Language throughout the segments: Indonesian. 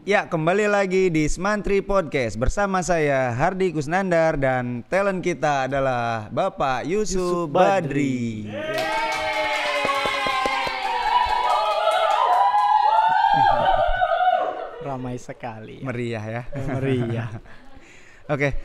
Ya, kembali lagi di Smantri Podcast bersama saya Hardi Kusnandar dan talent kita adalah Bapak Yusuf Badri. Ramai sekali ya. Meriah ya. Meriah. Oke,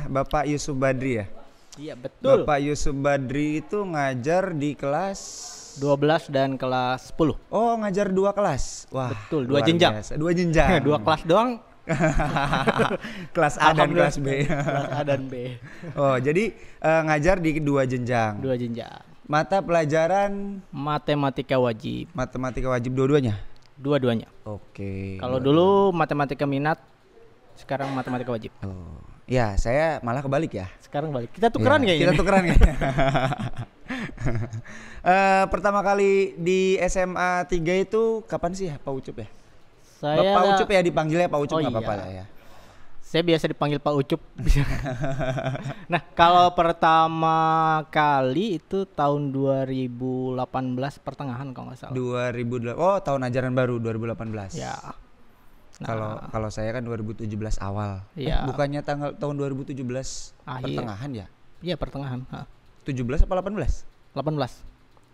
Bapak Yusuf Badri ya. Iya betul. Bapak Yusuf Badri itu ngajar di kelas 12 dan kelas 10. Oh, ngajar 2 kelas. Wah, betul, 2 jenjang. 2 jenjang. 2 kelas doang. Kelas A dan kelas B. Kelas A dan B. Oh, jadi ngajar di 2 jenjang. 2 jenjang. Mata pelajaran Matematika wajib. matematika wajib dua-duanya. Dua-duanya. Oke. Kalau dulu matematika minat, sekarang matematika wajib. Oh. Ya, saya malah kebalik ya. Sekarang balik. Kita tukeran Ya, kayaknya. kita tukeran kayaknya. Pertama kali di SMA 3 itu kapan sih ya, Pak Ucup ya? Saya Pak Ucup ya dipanggilnya Pak Ucup, Oh, nggak apa-apa iya. lah ya. Saya biasa dipanggil Pak Ucup. Nah, kalau pertama kali itu tahun 2018 pertengahan kalau nggak salah. 2008. Oh, tahun ajaran baru 2018. Ya. Kalau saya kan 2017 awal. Iya. Bukannya tahun 2017 Akhir. pertengahan ya? Iya, pertengahan. 17 apa 18? 18.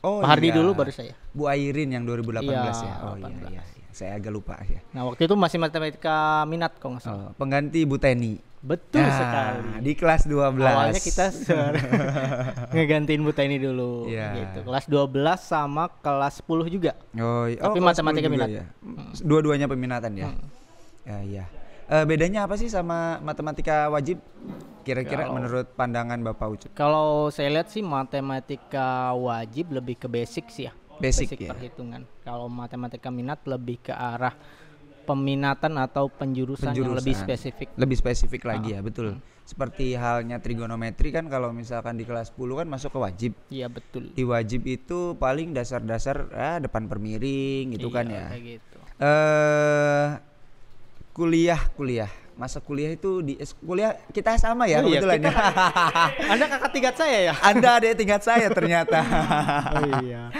Oh, Pak Hardi iya. dulu baru saya. Bu Airin yang 2018 Iya, ya. Oh 18. iya. Saya agak lupa ya. Nah, waktu itu masih matematika minat kalau nggak salah. Oh, pengganti Bu Teni. Betul sekali. Di kelas 12. Awalnya kita ngegantiin Bu Teni dulu Iya. gitu. Kelas 12 sama kelas 10 juga. Tapi kelas matematika 10 juga minat. ya. Dua-duanya peminatan ya. Ya iya. Bedanya apa sih sama matematika wajib? Kira-kira menurut pandangan Bapak Ucup? Kalau saya lihat sih matematika wajib lebih ke basic sih ya. Basic ya? Perhitungan. Kalau matematika minat lebih ke arah peminatan atau penjurusan yang lebih spesifik. Lebih spesifik lagi ya, betul. Seperti halnya trigonometri kan, kalau misalkan di kelas 10 kan masuk ke wajib. Iya betul. Di wajib itu paling dasar-dasar depan permiring gitu kan ya. Kayak gitu. Kuliah. Masa kuliah itu kuliah kita sama ya kebetulan ya. Anda kakak tingkat saya ya? Anda adik tingkat saya ternyata. Oh iya.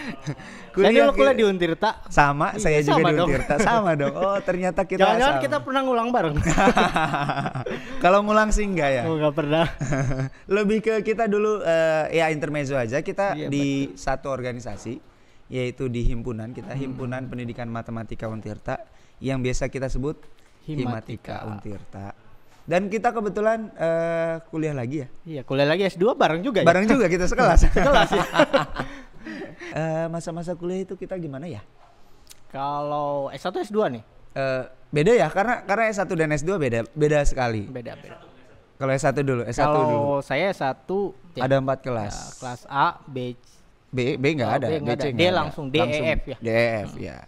Saya dulu kuliah di Untirta. Sama, saya juga sama di dong. Untirta. Sama dong. Oh, ternyata kita Jangan-jangan sama. kita pernah ngulang bareng. Kalau ngulang sih enggak ya. Oh, enggak pernah. Lebih ke kita dulu ya intermezzo aja. Kita Iya, di satu organisasi, yaitu di himpunan. Kita Himpunan Pendidikan Matematika Untirta, yang biasa kita sebut Himatika Untirta. Dan kita kebetulan kuliah lagi ya. Iya, kuliah lagi S2 bareng juga ya. Bareng juga kita sekelas. Sekelas ya. Masa-masa kuliah itu kita gimana ya? Kalau S1 S2 nih? Beda ya, karena S1 dan S2 beda sekali. Beda. Kalau S1 dulu, Kalau saya S1 ada 4 kelas. ya, kelas A, B enggak ada, B nggak BC ada. D nggak ada. langsung, D, E, F ya. D, E, F ya.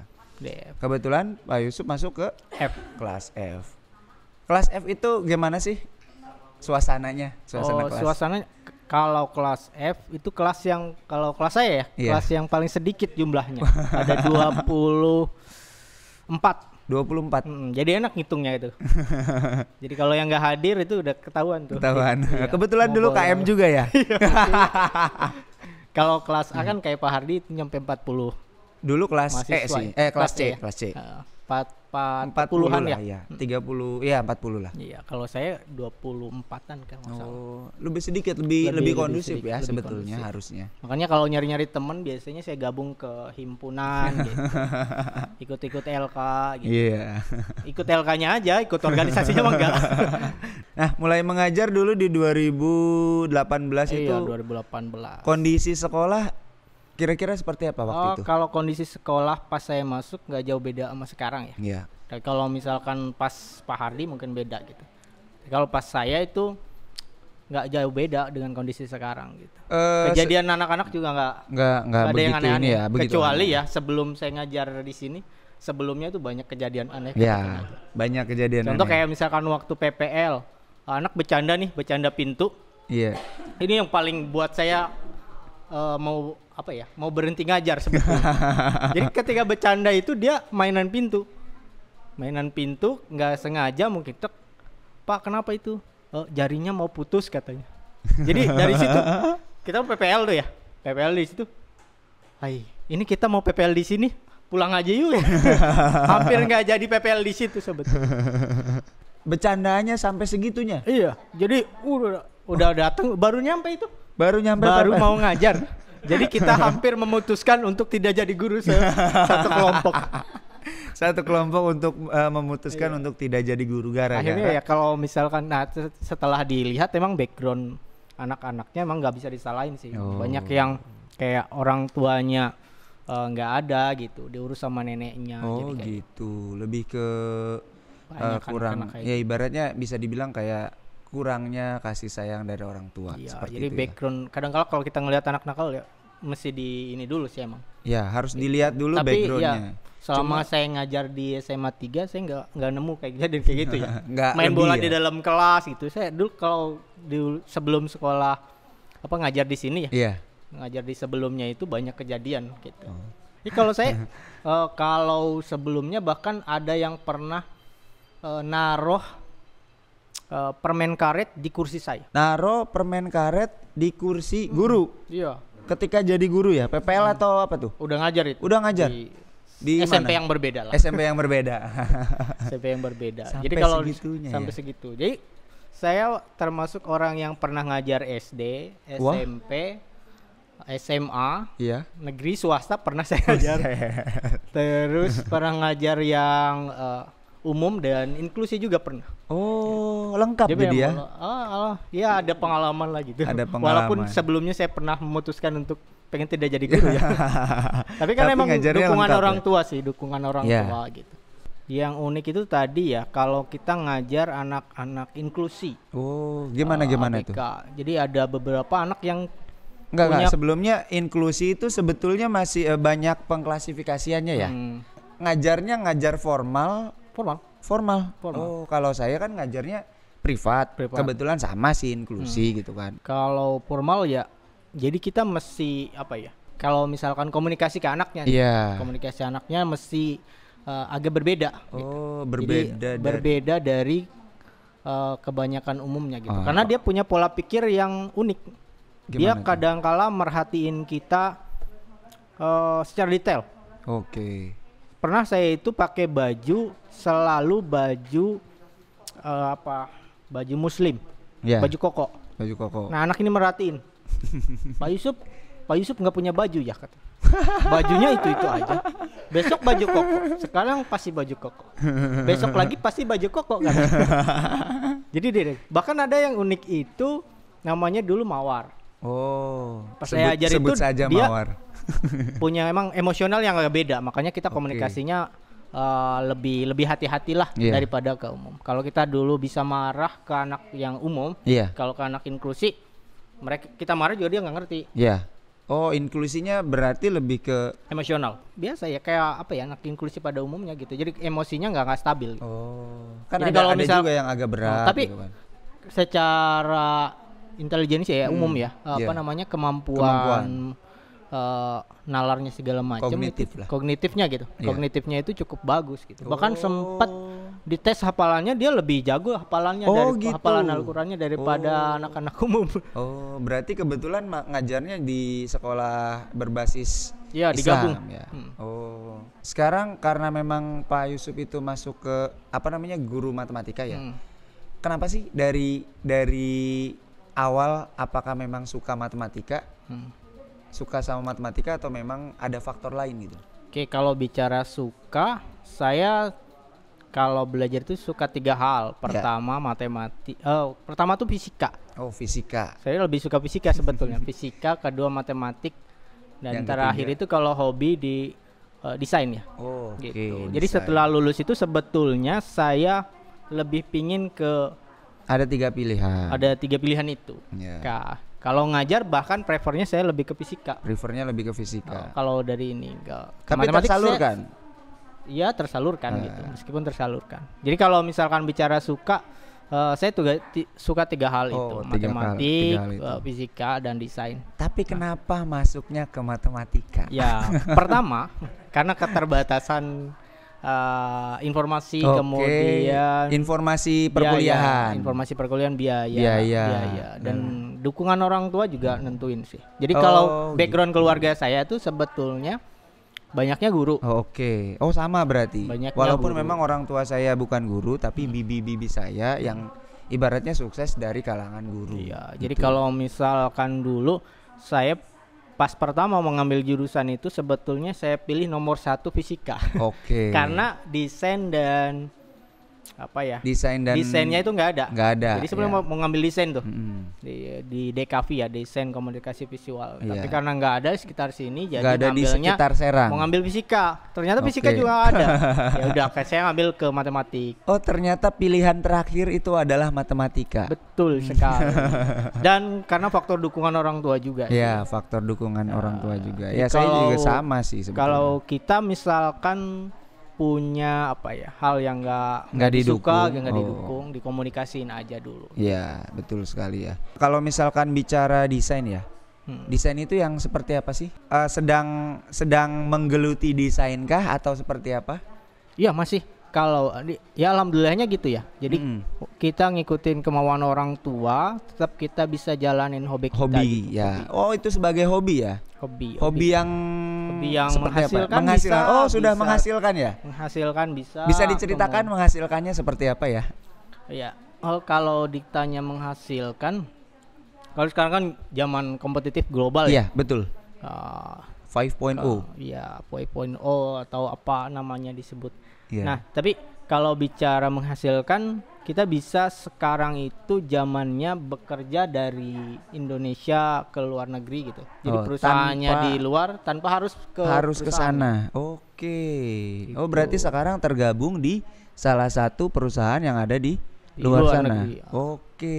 D, F. Kebetulan Pak Yusuf masuk ke F. kelas F. Kelas F itu gimana sih suasananya? Suasana kelas. Suasananya kalau kelas F itu kelas yang, kalau kelas saya ya, Iya. kelas yang paling sedikit jumlahnya. Ada 24. Jadi enak ngitungnya itu. Jadi kalau yang nggak hadir itu udah ketahuan tuh. Ketahuan. Iya. Kebetulan dulu KM juga ya. Kalau kelas A kan kayak Pak Hardi itu nyampe 40. Dulu kelas Mahasiswa kelas C, ya? kelas C. 40-an ya? Iya, 30, ya 40 lah. Iya, kalau saya 24-an kan masalah. Oh, lebih sedikit, lebih kondusif sedikit, ya lebih sebetulnya kondusif. harusnya. Makanya kalau nyari-nyari temen biasanya saya gabung ke himpunan gitu. Ikut-ikut LK gitu. Iya. Ikut LK-nya aja, ikut organisasinya mah enggak. Nah, mulai mengajar dulu di 2018 itu. Iya, 2018. Kondisi sekolah kira-kira seperti apa waktu itu? Kalau kondisi sekolah pas saya masuk nggak jauh beda sama sekarang ya. Iya. Dan kalau misalkan pas Pak Hardi mungkin beda gitu. Kalau pas saya itu nggak jauh beda dengan kondisi sekarang gitu. Kejadian anak-anak juga nggak nggak ada yang begitu aneh-aneh ini ya, begitu kecuali aneh. ya sebelum saya ngajar di sini, sebelumnya itu banyak kejadian aneh. Ya, banyak kejadian Contoh aneh. kayak misalkan waktu PPL, anak bercanda pintu. Iya. Ini yang paling buat saya mau berhenti ngajar sebetulnya. Jadi ketika bercanda itu dia mainan pintu nggak sengaja mungkin Pak kenapa itu jarinya mau putus katanya. Jadi dari situ kita PPL tuh ya, PPL di situ. Hai, ini kita mau PPL di sini pulang aja yuk. Hampir nggak jadi PPL di situ sebetulnya. Bercandanya sampai segitunya? Iya, jadi udah datang baru nyampe itu. Baru mau ngajar. Jadi kita hampir memutuskan untuk tidak jadi guru satu kelompok. Satu kelompok untuk memutuskan untuk tidak jadi guru gara-gara. Akhirnya ya kalau misalkan setelah dilihat emang background anak-anaknya emang nggak bisa disalahin sih. Banyak yang kayak orang tuanya nggak ada gitu, diurus sama neneknya. Jadi kayak gitu, lebih ke kurang ya ibaratnya bisa dibilang kayak kurangnya kasih sayang dari orang tua. Seperti jadi itu background ya. Kadang-kala kalau kita ngelihat anak nakal ya mesti di ini dulu sih emang. Ya harus dilihat dulu backgroundnya. Selama saya ngajar di SMA 3 saya nggak nemu kayak gitu ya. Main bola di dalam kelas gitu. Saya dulu kalau sebelum sekolah ngajar di sini ya. Iya. Ngajar di sebelumnya itu banyak kejadian gitu. Jadi kalau saya kalau sebelumnya bahkan ada yang pernah naruh permen karet di kursi saya. Naruh permen karet di kursi guru. Iya. Ketika jadi guru ya, PPL atau apa tuh? Udah ngajar itu. Udah ngajar. Di SMP mana? yang berbeda lah. SMP yang berbeda. SMP yang berbeda. Sampai jadi kalau sampai segitu. Jadi saya termasuk orang yang pernah ngajar SD, SMP, SMA, iya. Negeri swasta pernah saya ngajar. Terus pernah ngajar yang umum dan inklusi juga pernah. Oh, lengkap jadi ya? Ya ada pengalaman lah gitu. Ada pengalaman. Walaupun sebelumnya saya pernah memutuskan untuk pengen tidak jadi guru ya. Tapi kan emang dukungan orang tua sih, dukungan orang tua gitu. Yang unik itu tadi ya, kalau kita ngajar anak-anak inklusi. Oh, gimana ABK. itu? Jadi ada beberapa anak yang Enggak, sebelumnya inklusi itu sebetulnya masih banyak pengklasifikasiannya ya. Ngajarnya ngajar formal. Oh, kalau saya kan ngajarnya privat. Kebetulan sama sih inklusi gitu kan. Kalau formal ya, jadi kita mesti kalau misalkan komunikasi ke anaknya, komunikasi anaknya mesti agak berbeda. Oh, gitu. Berbeda dari kebanyakan umumnya gitu. Karena dia punya pola pikir yang unik. Dia kadang-kala merhatiin kita secara detail. Oke. Pernah saya itu pakai baju selalu baju baju muslim, baju koko. Nah anak ini merhatiin. Pak Yusuf nggak punya baju ya kata. Bajunya itu aja. Besok baju koko, sekarang pasti baju koko. Besok lagi pasti baju koko kan. Jadi bahkan ada yang unik itu namanya dulu Mawar. Oh, pas saya ajar sebut itu saja dia Mawar. punya emang emosional yang agak beda, makanya kita komunikasinya lebih hati-hatilah daripada ke umum. Kalau kita dulu bisa marah ke anak yang umum, kalau ke anak inklusi kita marah juga dia nggak ngerti. Oh, inklusinya berarti lebih ke emosional. Biasa ya kayak anak inklusi pada umumnya gitu. Jadi emosinya nggak stabil. Oh, kan jadi ada juga yang agak berat. Tapi gitu kan. Secara intelijensi ya umum ya, kemampuan nalarnya segala macam kognitifnya gitu. Kognitifnya itu cukup bagus gitu. Bahkan sempat dites hafalannya dia lebih jago hafalannya hafalan Al-Qur'annya daripada anak-anak umum. Oh, berarti kebetulan ngajarnya di sekolah berbasis Islam digabung. Ya. Oh. Sekarang karena memang Pak Yusuf itu masuk ke guru matematika ya. Kenapa sih dari awal apakah memang suka matematika? Suka sama matematika atau memang ada faktor lain gitu? Oke, kalau bicara suka, saya kalau belajar itu suka 3 hal. Pertama pertama tuh fisika. Oh, fisika. Saya lebih suka fisika sebetulnya. Fisika, kedua matematik, dan yang terakhir itu kalau hobi di desain ya. Oh, gitu. Jadi setelah lulus itu sebetulnya saya lebih pingin ke ada 3 pilihan. Ada 3 pilihan itu. Kalau ngajar bahkan prefernya saya lebih ke fisika. Kalau dari ini enggak. Tapi tersalurkan. Iya tersalurkan gitu. Meskipun tersalurkan. Jadi kalau misalkan bicara suka, saya juga suka 3 hal itu. Matematik, fisika, dan desain. Tapi kenapa masuknya ke matematika? Ya pertama karena keterbatasan informasi, kemudian informasi perkuliahan, biaya dan dukungan orang tua juga nentuin sih. Jadi kalau background keluarga saya itu sebetulnya Banyaknya guru. Oke. Oh sama berarti. Banyaknya walaupun guru. memang orang tua saya bukan guru, tapi bibi-bibi saya yang ibaratnya sukses dari kalangan guru. Iya. Jadi kalau misalkan dulu saya pas pertama mengambil jurusan itu sebetulnya saya pilih nomor 1 fisika. Oke. Karena desain dan apa ya? Desainnya itu nggak ada. Jadi sebelum ya. mau ngambil desain tuh di DKV ya, desain komunikasi visual. Tapi karena nggak ada sekitar sini, jadi nggak ada di sekitar Serang. Mau ngambil fisika. Ternyata fisika juga nggak ada. Ya udah, saya ngambil ke matematik. Oh ternyata pilihan terakhir itu adalah matematika. Betul sekali. Dan karena faktor dukungan orang tua juga. Ya faktor dukungan orang tua juga. Ya saya juga sama sih sebetulnya. Kalau kita misalkan punya apa ya, hal yang nggak didukung, dikomunikasiin aja dulu. Iya betul sekali ya. Kalau misalkan bicara desain ya, desain itu yang seperti apa sih? Sedang menggeluti desain kah atau seperti apa? Iya masih. Kalau ya alhamdulillahnya gitu ya. Jadi kita ngikutin kemauan orang tua, tetap kita bisa jalanin hobi kita. Hobi gitu. Ya. Oh itu sebagai hobi ya? Hobi yang menghasilkan. Oh sudah bisa menghasilkan ya? Menghasilkan bisa. Bisa diceritakan menghasilkannya seperti apa ya? Iya. Oh kalau ditanya menghasilkan, kalau sekarang kan zaman kompetitif global ya. Iya betul. 5.0. Iya 5.0 atau apa namanya disebut. Yeah. Nah, tapi kalau bicara menghasilkan, kita bisa sekarang itu zamannya bekerja dari Indonesia ke luar negeri gitu. Jadi perusahaannya di luar tanpa harus ke sana. Oke. Gitu. Oh, berarti sekarang tergabung di salah satu perusahaan yang ada di luar sana. Negeri. Oke.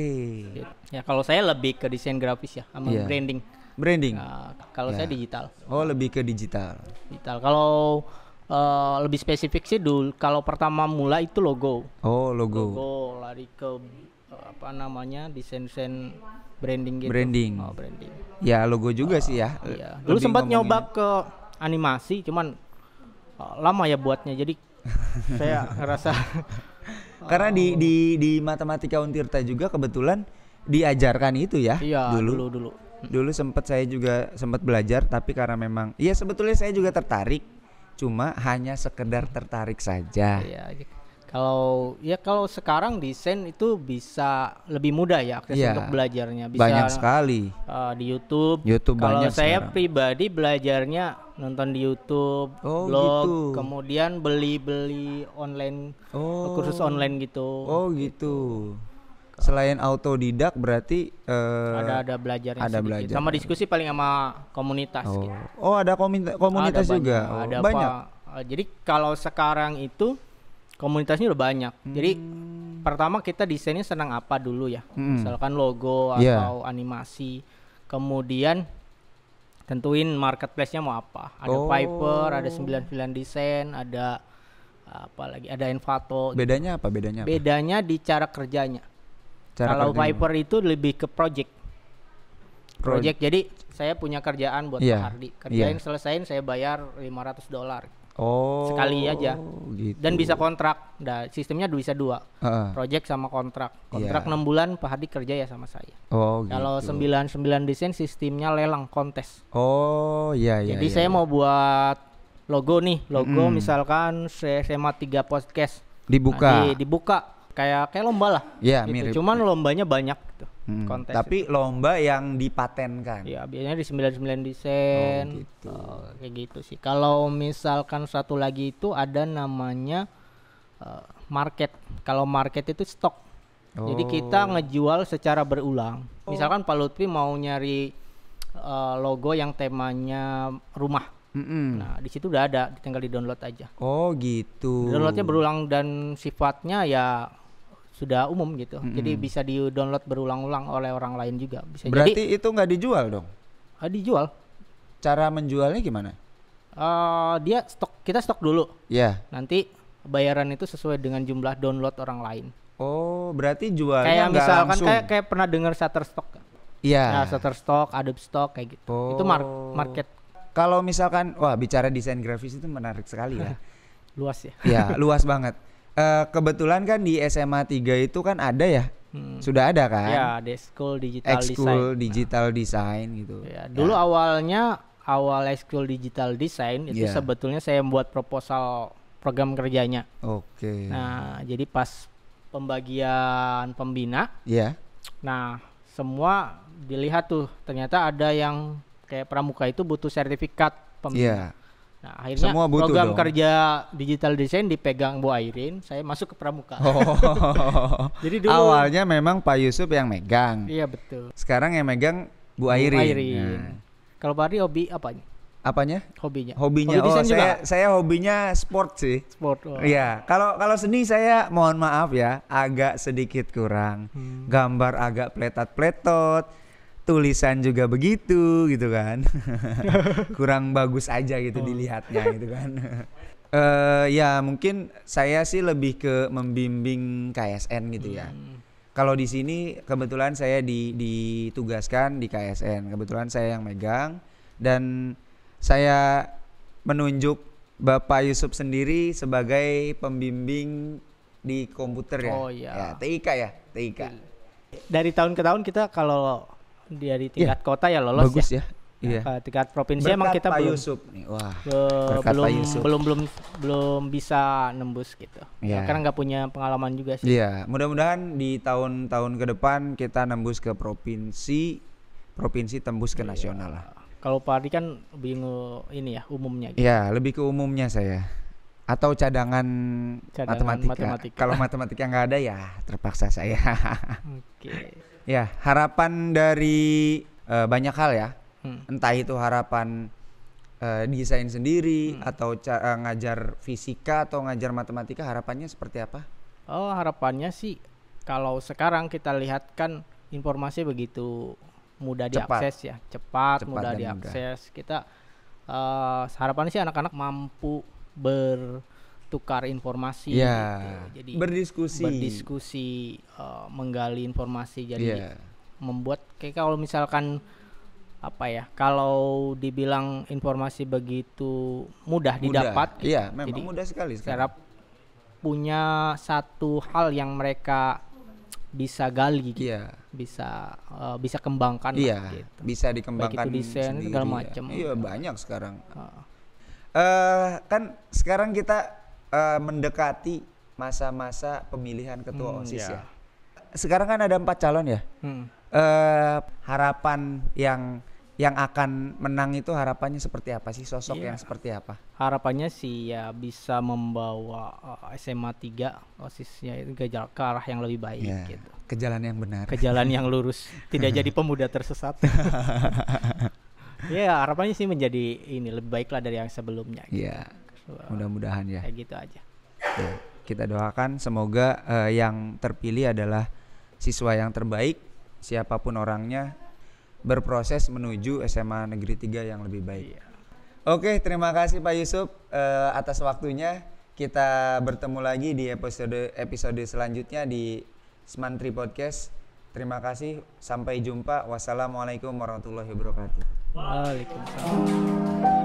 Ya, kalau saya lebih ke desain grafis ya, sama branding. Nah, kalau saya digital. Oh, lebih ke digital. Kalau lebih spesifik sih dulu kalau pertama mulai itu logo. Oh, logo lari ke apa namanya desain branding gitu. Branding. Ya logo juga sih ya. Iya. Dulu sempat nyoba ke animasi, cuman lama ya buatnya, jadi saya ngerasa karena di Matematika Untirta juga kebetulan diajarkan itu ya. Iya, dulu saya juga sempat belajar, tapi karena memang ya sebetulnya saya juga tertarik, cuma hanya sekedar tertarik saja. Iya. Kalau sekarang desain itu bisa lebih mudah ya akses untuk belajarnya. Bisa banyak sekali di YouTube. Kalau saya sekarang pribadi belajarnya nonton di YouTube, blog, gitu. Kemudian beli online, kursus online gitu. Oh gitu. Selain autodidak berarti ada belajarnya sedikit. Sama diskusi paling sama komunitas gitu. Oh, ada komunitas juga. Ada banyak. Jadi kalau sekarang itu komunitasnya udah banyak. Jadi pertama kita desainnya senang apa dulu ya. Misalkan logo atau animasi. Kemudian tentuin marketplace-nya mau apa. Ada Fiverr, ada 99 Design, ada apa lagi? Ada Envato. Bedanya apa? Bedanya di cara kerjanya. Kalau Fiverr itu lebih ke project. Jadi saya punya kerjaan buat Pak Hardi. Kerjain selesain saya bayar $500. Sekali aja. Gitu. Dan bisa kontrak. Sistemnya bisa 2. Project sama kontrak. 6 bulan Pak Hardi kerja ya sama saya. Kalau gitu. 99 Desain sistemnya lelang kontes. Jadi saya mau buat logo nih. Logo misalkan SMA 3 podcast. Dibuka. Kayak lomba lah. Iya, gitu. mirip. Cuman lombanya banyak gitu. Kontes. Tapi itu lomba yang dipatenkan. Iya, biasanya di 99 Desain. Gitu. Kayak gitu sih. Kalau misalkan satu lagi itu ada namanya market. Kalau market itu stok. Jadi kita ngejual secara berulang. Misalkan Pak Lutfi mau nyari logo yang temanya rumah. Nah, di situ udah ada, tinggal di-download aja. Gitu. Downloadnya berulang dan sifatnya ya sudah umum gitu. Jadi bisa di-download berulang-ulang oleh orang lain juga. Bisa. Berarti itu nggak dijual dong? Dijual. Cara menjualnya gimana? Kita stok dulu. Iya. Nanti bayaran itu sesuai dengan jumlah download orang lain. Berarti jualnya kayak nggak misalkan langsung? Kayak pernah dengar Shutterstock? Iya. Nah, Shutterstock, Adobe Stock kayak gitu. Itu market. Kalau misalkan, bicara desain grafis itu menarik sekali ya. Luas ya. Ya, luas banget. Kebetulan kan di SMA 3 itu kan ada ya. Sudah ada kan? Ya, School Digital School Digital Design gitu. Ya, dulu awalnya awal ekskul digital design itu sebetulnya saya membuat proposal program kerjanya. Oke. Nah, jadi pas pembagian pembina, nah semua dilihat tuh ternyata ada yang kayak pramuka itu butuh sertifikat pembina. Nah, akhirnya semua program kerja digital design dipegang Bu Airin, saya masuk ke pramuka. Jadi dulu awalnya memang Pak Yusuf yang megang. Iya betul. Sekarang yang megang Bu Airin. Nah. Kalau Pak Ari hobi apanya? Apanya? Hobinya. Hobi saya hobinya sport sih. Sport. Iya. Kalau seni saya mohon maaf ya, agak sedikit kurang. Gambar agak pletot-pletot, tulisan juga begitu gitu kan. Kurang bagus aja gitu dilihatnya gitu kan. Ya mungkin saya sih lebih ke membimbing KSN gitu ya. Kalau di sini kebetulan saya ditugaskan di KSN. Kebetulan saya yang megang dan saya menunjuk Bapak Yusuf sendiri sebagai pembimbing di komputer ya. Ya, TIK ya, TIK. Dari tahun ke tahun kita kalau dari tingkat kota ya lolos. Bagus ya. Iya. Tingkat provinsi berkat emang kita Pak belum Yusuf nih. Wah. Belum bisa nembus gitu. Karena nggak punya pengalaman juga sih. Iya, mudah-mudahan di tahun-tahun ke depan kita nembus ke provinsi tembus ke nasional lah. Kalau Pak Ardi kan bingung ini ya umumnya gitu. Iya, lebih ke umumnya saya. Atau cadangan matematika. Kalau matematika nggak ada ya terpaksa saya. Oke. Ya, harapan dari banyak hal ya. Entah itu harapan desain sendiri atau ngajar fisika atau ngajar matematika, harapannya seperti apa? Oh, harapannya sih kalau sekarang kita lihat kan informasi begitu mudah diakses ya, cepat mudah diakses. Kita harapannya sih anak-anak mampu bertukar informasi gitu. Jadi berdiskusi menggali informasi, jadi membuat kayak kalau misalkan kalau dibilang informasi begitu mudah didapat gitu. Iya, memang jadi mudah sekali sekarang. Punya satu hal yang mereka bisa gali gitu. Bisa kembangkan gitu. Bisa dikembangkan baik itu desain segala macam. Iya, banyak sekarang. Kan sekarang kita mendekati masa-masa pemilihan ketua OSIS ya. Sekarang kan ada 4 calon ya. Harapan yang akan menang itu harapannya seperti apa sih, sosok yang seperti apa? Harapannya sih ya bisa membawa SMA 3 OSISnya itu ke arah yang lebih baik gitu. Ke jalan yang benar. Ke jalan yang lurus, tidak jadi pemuda tersesat. Harapannya sih menjadi ini lebih baik lah dari yang sebelumnya gitu. Mudah-mudahan ya. Kayak gitu aja. Kita doakan semoga yang terpilih adalah siswa yang terbaik, siapapun orangnya, berproses menuju SMA Negeri 3 yang lebih baik. Oke, terima kasih Pak Yusuf atas waktunya. Kita bertemu lagi di episode selanjutnya di Smantri Podcast. Terima kasih, sampai jumpa. Wassalamualaikum warahmatullahi wabarakatuh. Waalaikumsalam.